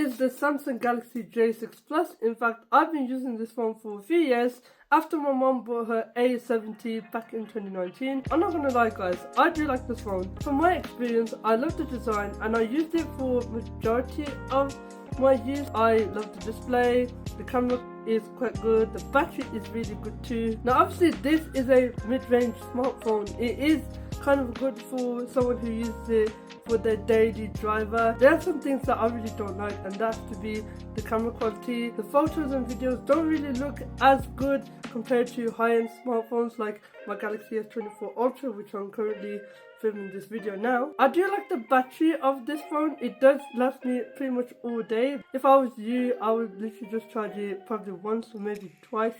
is the Samsung Galaxy J6 Plus. In fact, I've been using this phone for a few years after my mom bought her A70 back in 2019. I'm not gonna lie guys, I do like this phone. From my experience, I love the design and I used it for majority of my use. I love the display, the camera is quite good, the battery is really good too. Now obviously this is a mid-range smartphone. It is kind of good for someone who uses it for their daily driver. There are some things that I really don't like, and that's to be the camera quality. The photos and videos don't really look as good compared to high-end smartphones like my Galaxy S24 Ultra, which I'm currently filming this video now. I do like the battery of this phone. It does last me pretty much all day. If I was you, I would literally just charge it probably once or maybe twice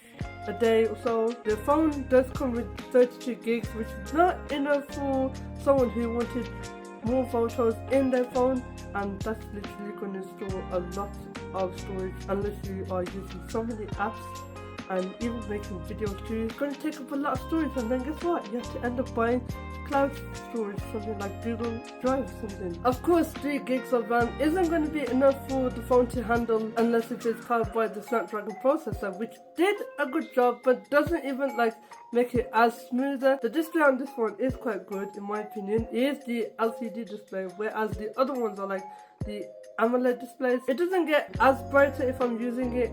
a day or so. The phone does come with 32 gigs, which is not enough for someone who wanted more photos in their phone, and that's literally going to store a lot of storage unless you are using so many apps and even making videos too. It's going to take up a lot of storage, and then guess what, you have to end up buying cloud storage, something like Google Drive or something. Of course 3 gigs of RAM isn't going to be enough for the phone to handle unless it is powered by the Snapdragon processor, which did a good job but doesn't even like make it as smoother. The display on this phone is quite good in my opinion. It is the LCD display, whereas the other ones are like the AMOLED displays. It doesn't get as brighter if I'm using it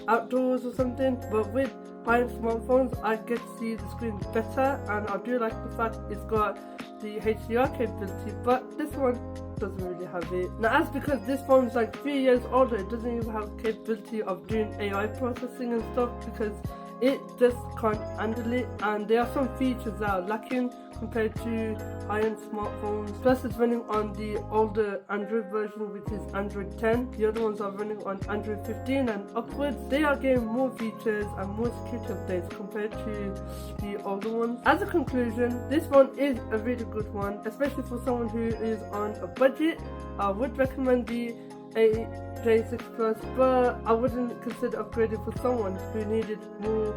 outdoors or something, but with high-end smartphones I get to see the screen better, and I do like the fact it's got the HDR capability, but this one doesn't really have it. Now as because this phone is like 3 years older, it doesn't even have the capability of doing AI processing and stuff because it just can't handle it, and there are some features that are lacking compared to high-end smartphones. Plus it's running on the older Android version, which is Android 10. The other ones are running on Android 15 and upwards. They are getting more features and more security updates compared to the older ones. As a conclusion, this phone is a really good one, especially for someone who is on a budget. I would recommend the J6 Plus, but I wouldn't consider upgrading for someone who needed more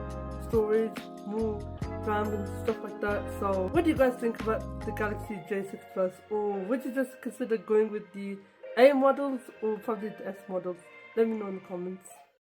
storage, more RAM and stuff like that. So what do you guys think about the Galaxy J6 Plus, or would you just consider going with the A models or probably the S models? Let me know in the comments.